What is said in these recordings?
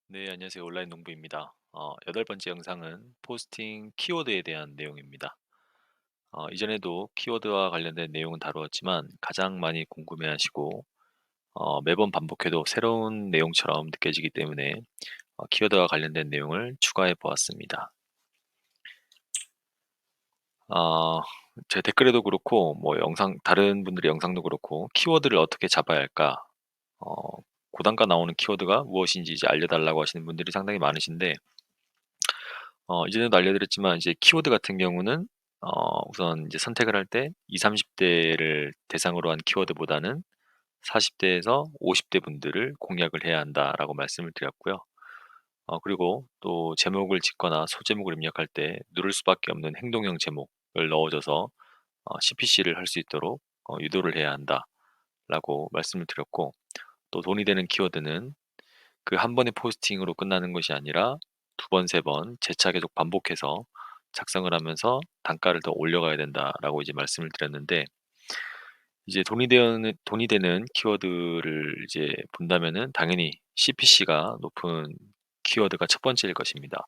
네, 안녕하세요. 온라인 농부입니다. 여덟 번째 영상은 포스팅 키워드에 대한 내용입니다. 이전에도 키워드와 관련된 내용은 다루었지만 가장 많이 궁금해하시고 매번 반복해도 새로운 내용처럼 느껴지기 때문에 키워드와 관련된 내용을 추가해 보았습니다. 어, 제 댓글에도 그렇고 뭐 영상 다른 분들의 영상도 그렇고 키워드를 어떻게 잡아야 할까? 어, 고단가 나오는 키워드가 무엇인지 이제 알려달라고 하시는 분들이 상당히 많으신데 이전에도 알려드렸지만 이제 키워드 같은 경우는 우선 이제 선택을 할 때 20-30 대를 대상으로 한 키워드보다는 40 대에서 50대 분들을 공략을 해야 한다라고 말씀을 드렸고요. 그리고 또 제목을 짓거나 소제목을 입력할 때 누를 수밖에 없는 행동형 제목을 넣어줘서 CPC를 할 수 있도록 유도를 해야 한다라고 말씀을 드렸고, 또 돈이 되는 키워드는 그 한 번의 포스팅으로 끝나는 것이 아니라 두 번, 세 번 재차 계속 반복해서 작성을 하면서 단가를 더 올려가야 된다라고 이제 말씀을 드렸는데, 이제 돈이 되는 키워드를 이제 본다면은 당연히 CPC가 높은 키워드가 첫 번째일 것입니다.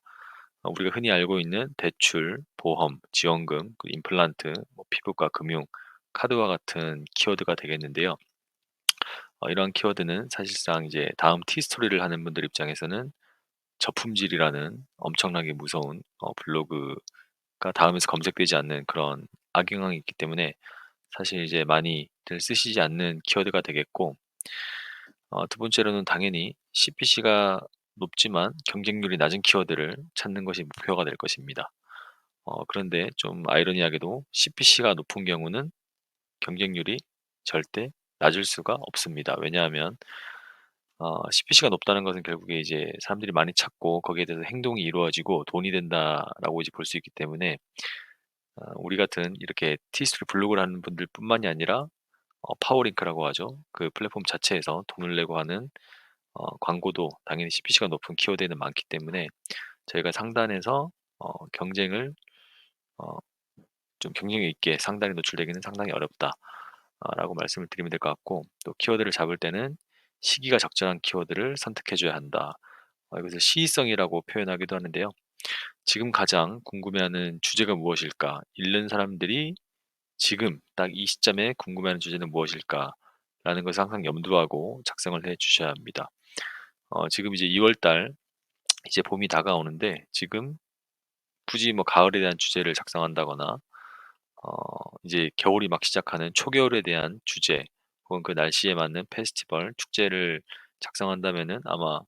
우리가 흔히 알고 있는 대출, 보험, 지원금, 임플란트, 뭐 피부과, 금융, 카드와 같은 키워드가 되겠는데요. 이러한 키워드는 사실상 이제 다음 티스토리를 하는 분들 입장에서는 저품질이라는 엄청나게 무서운 블로그가 다음에서 검색되지 않는 그런 악영향이 있기 때문에 사실 이제 많이들 쓰시지 않는 키워드가 되겠고, 두 번째로는 당연히 CPC가 높지만 경쟁률이 낮은 키워드를 찾는 것이 목표가 될 것입니다. 그런데 좀 아이러니하게도 CPC가 높은 경우는 경쟁률이 절대 낮을 수가 없습니다. 왜냐하면 CPC가 높다는 것은 결국에 이제 사람들이 많이 찾고 거기에 대해서 행동이 이루어지고 돈이 된다라고 이제 볼 수 있기 때문에 우리 같은 이렇게 티스토리 블로그를 하는 분들뿐만이 아니라 파워링크라고 하죠. 그 플랫폼 자체에서 돈을 내고 하는 광고도 당연히 CPC가 높은 키워드에는 많기 때문에 저희가 상단에서 경쟁을 어 좀 경쟁력 있게 상단에 노출되기는 상당히 어렵다. 라고 말씀을 드리면 될 것 같고, 또 키워드를 잡을 때는 시기가 적절한 키워드를 선택해 줘야 한다. 이것을 시의성이라고 표현하기도 하는데요. 지금 가장 궁금해하는 주제가 무엇일까? 읽는 사람들이 지금 딱 이 시점에 궁금해하는 주제는 무엇일까?라는 것을 항상 염두하고 작성을 해 주셔야 합니다. 지금 이제 2월 달 이제 봄이 다가오는데, 지금 굳이 뭐 가을에 대한 주제를 작성한다거나 어 이제 겨울이 막 시작하는 초겨울에 대한 주제, 혹은 그 날씨에 맞는 페스티벌, 축제를 작성한다면은 아마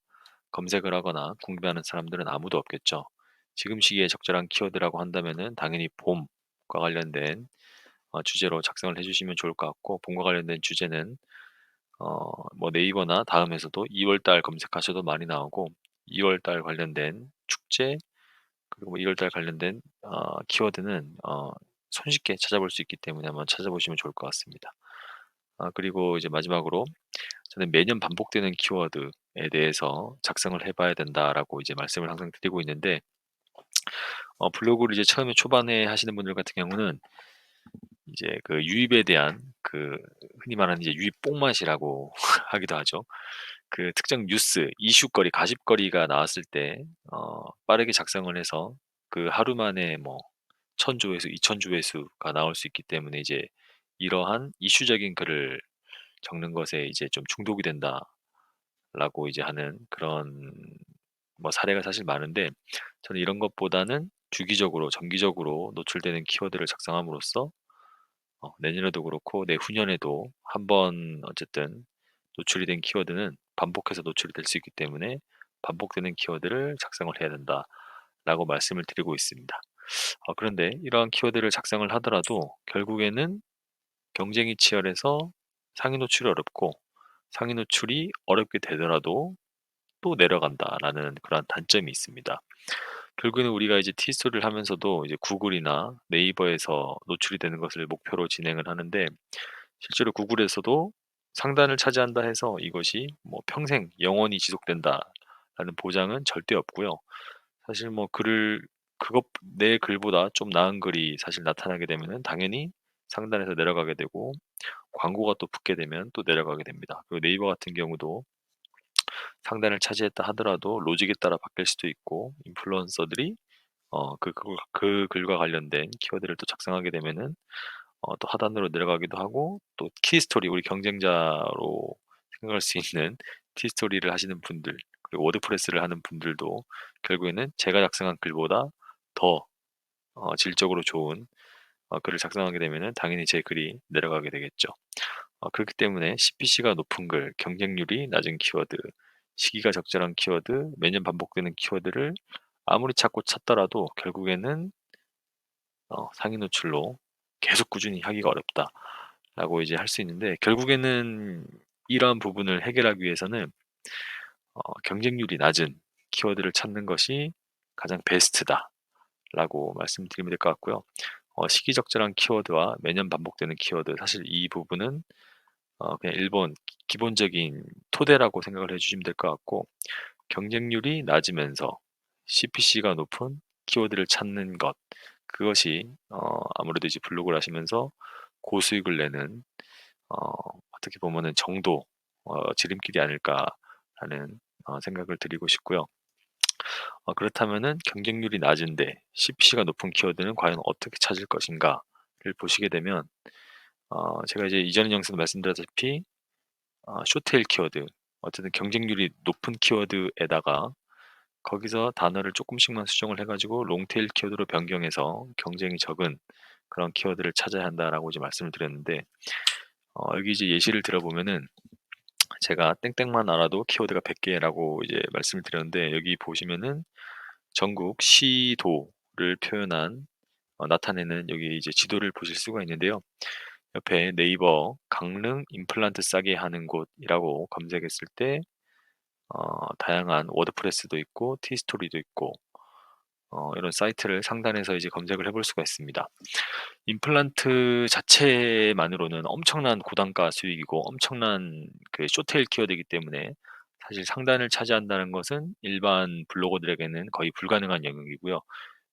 검색을 하거나 궁금해하는 사람들은 아무도 없겠죠. 지금 시기에 적절한 키워드라고 한다면은 당연히 봄과 관련된 주제로 작성을 해 주시면 좋을 것 같고, 봄과 관련된 주제는 뭐 네이버나 다음에서도 2월 달 검색하셔도 많이 나오고, 2월 달 관련된 축제, 그리고 뭐 1월 달 관련된 키워드는 손쉽게 찾아볼 수 있기 때문에 한번 찾아보시면 좋을 것 같습니다. 그리고 이제 마지막으로 저는 매년 반복되는 키워드에 대해서 작성을 해 봐야 된다라고 이제 말씀을 항상 드리고 있는데, 블로그를 이제 처음에 초반에 하시는 분들 같은 경우는 이제 그 유입에 대한 그 흔히 말하는 이제 유입 뽕맛이라고 하기도 하죠. 그 특정 뉴스, 이슈거리, 가십거리가 나왔을 때 빠르게 작성을 해서 그 하루 만에 뭐 1,000 조회수, 2,000 조회수가 나올 수 있기 때문에 이제 이러한 이슈적인 글을 적는 것에 이제 좀 중독이 된다라고 이제 하는 그런 뭐 사례가 사실 많은데, 저는 이런 것보다는 주기적으로 정기적으로 노출되는 키워드를 작성함으로써 내년에도 그렇고 내후년에도 한번 어쨌든 노출이 된 키워드는 반복해서 노출이 될 수 있기 때문에 반복되는 키워드를 작성을 해야 된다라고 말씀을 드리고 있습니다. 그런데 이러한 키워드를 작성을 하더라도 결국에는 경쟁이 치열해서 상위 노출이 어렵고, 상위 노출이 어렵게 되더라도 또 내려간다라는 그런 단점이 있습니다. 결국에는 우리가 이제 티스토리를 하면서도 이제 구글이나 네이버에서 노출이 되는 것을 목표로 진행을 하는데, 실제로 구글에서도 상단을 차지한다 해서 이것이 뭐 평생 영원히 지속된다라는 보장은 절대 없고요. 사실 뭐 글을 그것 내 글보다 좀 나은 글이 사실 나타나게 되면은 당연히 상단에서 내려가게 되고, 광고가 또 붙게 되면 또 내려가게 됩니다. 그리고 네이버 같은 경우도 상단을 차지했다 하더라도 로직에 따라 바뀔 수도 있고 인플루언서들이 그 글과 관련된 키워드를 또 작성하게 되면은 또 하단으로 내려가기도 하고 또 키스토리 우리 경쟁자로 생각할 수 있는 키스토리를 하시는 분들 그리고 워드프레스를 하는 분들도 결국에는 제가 작성한 글보다 더 질적으로 좋은 글을 작성하게 되면은 당연히 제 글이 내려가게 되겠죠. 그렇기 때문에 CPC가 높은 글, 경쟁률이 낮은 키워드, 시기가 적절한 키워드, 매년 반복되는 키워드를 아무리 찾고 찾더라도 결국에는 상위 노출로 계속 꾸준히 하기가 어렵다라고 이제 할 수 있는데 결국에는 이러한 부분을 해결하기 위해서는 경쟁률이 낮은 키워드를 찾는 것이 가장 베스트다라고 말씀드리면 될 것 같고요. 시기적절한 키워드와 매년 반복되는 키워드 사실 이 부분은 그냥 일본 기본적인 토대라고 생각을 해주시면 될 것 같고 경쟁률이 낮으면서 CPC가 높은 키워드를 찾는 것 그것이 아무래도 이제 블로그를 하시면서 고수익을 내는 어, 어떻게 보면은 정도 지름길이 아닐까라는 생각을 드리고 싶고요. 그렇다면은 경쟁률이 낮은데 CPC가 높은 키워드는 과연 어떻게 찾을 것인가를 보시게 되면 제가 이제 이전 영상에서 말씀드렸다시피 숏테일 키워드 어쨌든 경쟁률이 높은 키워드에다가 거기서 단어를 조금씩만 수정을 해가지고 롱테일 키워드로 변경해서 경쟁이 적은 그런 키워드를 찾아야 한다라고 이제 말씀을 드렸는데 여기 이제 예시를 들어보면은 제가 땡땡만 알아도 키워드가 100개라고 이제 말씀을 드렸는데 여기 보시면은 전국 시도를 표현한 나타내는 여기 이제 지도를 보실 수가 있는데요. 옆에 네이버 강릉 임플란트 싸게 하는 곳이라고 검색했을 때 다양한 워드프레스도 있고 티스토리도 있고 이런 사이트를 상단에서 이제 검색을 해볼 수가 있습니다. 임플란트 자체만으로는 엄청난 고단가 수익이고 엄청난 그 숏테일 키워드이기 때문에 사실 상단을 차지한다는 것은 일반 블로거들에게는 거의 불가능한 영역이고요.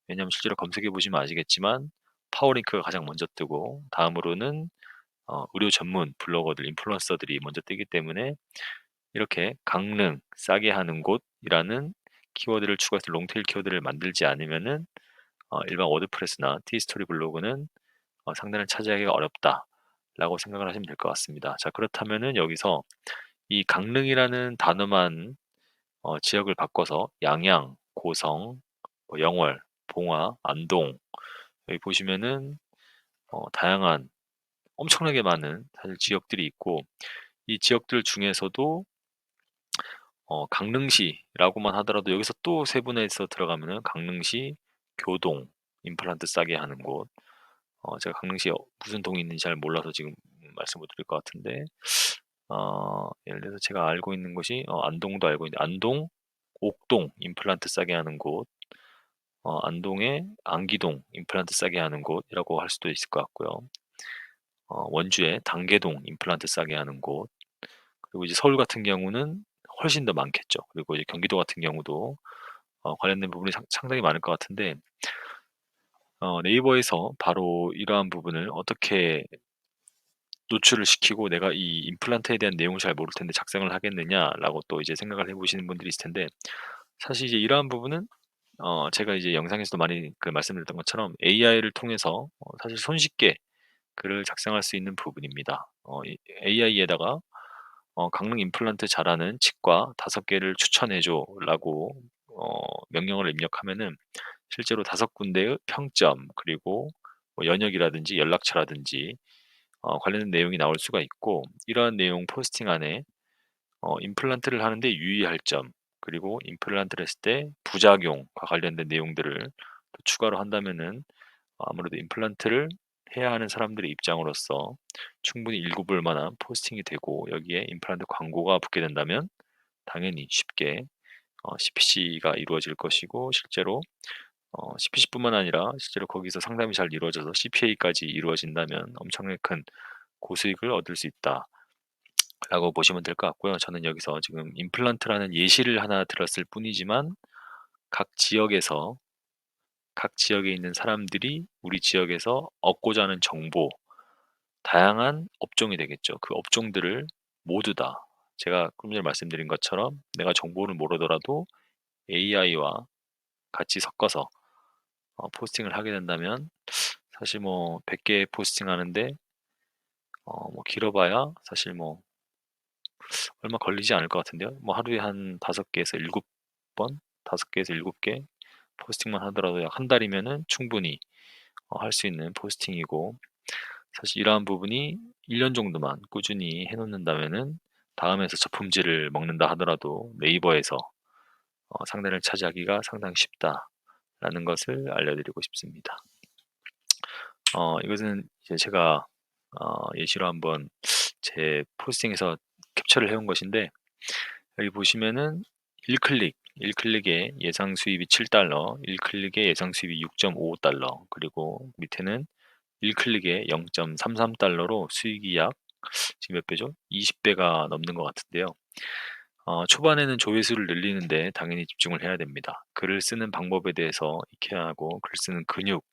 왜냐하면 실제로 검색해 보시면 아시겠지만 파워링크가 가장 먼저 뜨고 다음으로는 의료 전문 블로거들, 인플루언서들이 먼저 뜨기 때문에 이렇게 강릉 싸게 하는 곳이라는 키워드를 추가해서 롱테일 키워드를 만들지 않으면은 일반 워드프레스나 티스토리 블로그는 상단을 차지하기가 어렵다라고 생각을 하시면 될 것 같습니다. 자, 그렇다면은 여기서 이 강릉이라는 단어만 지역을 바꿔서 양양, 고성, 뭐 영월, 봉화, 안동 여기 보시면은 다양한 엄청나게 많은 사실 지역들이 있고 이 지역들 중에서도 강릉시라고만 하더라도 여기서 또 세분화해서 들어가면은 강릉시 교동 임플란트 싸게 하는 곳 제가 강릉시에 무슨 동이 있는지 잘 몰라서 지금 말씀 못 드릴 것 같은데 예를 들어서 제가 알고 있는 곳이 안동도 알고 있는데 안동 옥동 임플란트 싸게 하는 곳 안동의 안기동 임플란트 싸게 하는 곳이라고 할 수도 있을 것 같고요. 원주의 당계동 임플란트 싸게 하는 곳 그리고 이제 서울 같은 경우는 훨씬 더 많겠죠. 그리고 이제 경기도 같은 경우도 관련된 부분이 상당히 많을 것 같은데 네이버에서 바로 이러한 부분을 어떻게 노출을 시키고 내가 이 임플란트에 대한 내용을 잘 모를 텐데 작성을 하겠느냐라고 또 이제 생각을 해보시는 분들이 있을 텐데 사실 이제 이러한 부분은 제가 이제 영상에서도 많이 그 말씀드렸던 것처럼 AI를 통해서 사실 손쉽게 글을 작성할 수 있는 부분입니다. AI에다가 강릉 임플란트 잘하는 치과 5개를 추천해 줘라고 명령어를 입력하면은 실제로 5군데의 평점 그리고 뭐 연역이라든지 연락처라든지 관련된 내용이 나올 수가 있고 이러한 내용 포스팅 안에 임플란트를 하는데 유의할 점 그리고 임플란트를 했을 때 부작용과 관련된 내용들을 또 추가로 한다면은 아무래도 임플란트를 해야 하는 사람들의 입장으로서 충분히 읽어볼 만한 포스팅이 되고 여기에 임플란트 광고가 붙게 된다면 당연히 쉽게 CPC가 이루어질 것이고 실제로 CPC뿐만 아니라 실제로 거기서 상담이 잘 이루어져서 CPA까지 이루어진다면 엄청나게 큰 고수익을 얻을 수 있다라고 보시면 될 것 같고요. 저는 여기서 지금 임플란트라는 예시를 하나 들었을 뿐이지만 각 지역에서 각 지역에 있는 사람들이 우리 지역에서 얻고자 하는 정보, 다양한 업종이 되겠죠. 그 업종들을 모두 다 제가 좀 전에 말씀드린 것처럼 내가 정보를 모르더라도 AI와 같이 섞어서 포스팅을 하게 된다면 사실 뭐 100개 포스팅하는데 뭐 길어봐야 사실 뭐 얼마 걸리지 않을 것 같은데요. 뭐 하루에 한 5개에서 7번, 5개에서 7개 포스팅만 하더라도 약 한 달이면은 충분히 할 수 있는 포스팅이고, 사실 이러한 부분이 1년 정도만 꾸준히 해 놓는다면은 다음에서 저품질을 먹는다 하더라도 네이버에서 상단을 차지하기가 상당히 쉽다라는 것을 알려드리고 싶습니다. 이것은 이제 제가 예시로 한번 제 포스팅에서 캡처를 해온 것인데, 여기 보시면은 1클릭에 예상 수입이 7달러, 1클릭에 예상 수입이 6.55달러, 그리고 밑에는 1클릭에 0.33달러로 수익이 약 지금 몇 배죠? 20배가 넘는 것 같은데요. 초반에는 조회수를 늘리는데 당연히 집중을 해야 됩니다. 글을 쓰는 방법에 대해서 익혀야 하고, 글 쓰는 근육,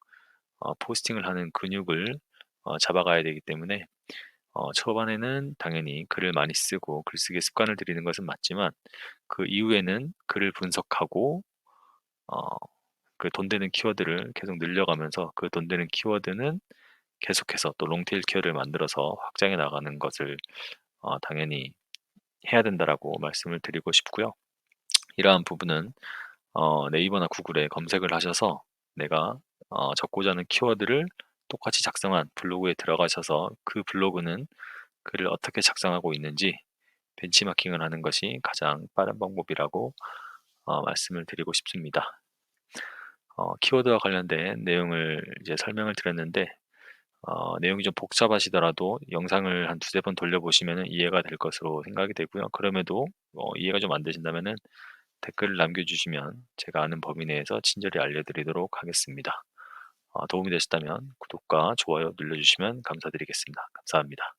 포스팅을 하는 근육을 잡아가야 되기 때문에 초반에는 당연히 글을 많이 쓰고 글쓰기 습관을 들이는 것은 맞지만, 그 이후에는 글을 분석하고 어, 그 돈 되는 키워드를 계속 늘려가면서 그 돈 되는 키워드는 계속해서 또 롱테일 키워드를 만들어서 확장해 나가는 것을 당연히 해야 된다라고 말씀을 드리고 싶고요. 이러한 부분은 네이버나 구글에 검색을 하셔서 내가 적고자 하는 키워드를 똑같이 작성한 블로그에 들어가셔서 그 블로그는 글을 어떻게 작성하고 있는지 벤치마킹을 하는 것이 가장 빠른 방법이라고 말씀을 드리고 싶습니다. 키워드와 관련된 내용을 이제 설명을 드렸는데, 내용이 좀 복잡하시더라도 영상을 한 두세 번 돌려보시면 이해가 될 것으로 생각이 되고요. 그럼에도 이해가 좀 안 되신다면 댓글을 남겨주시면 제가 아는 범위 내에서 친절히 알려드리도록 하겠습니다. 도움이 되셨다면 구독과 좋아요 눌러주시면 감사드리겠습니다. 감사합니다.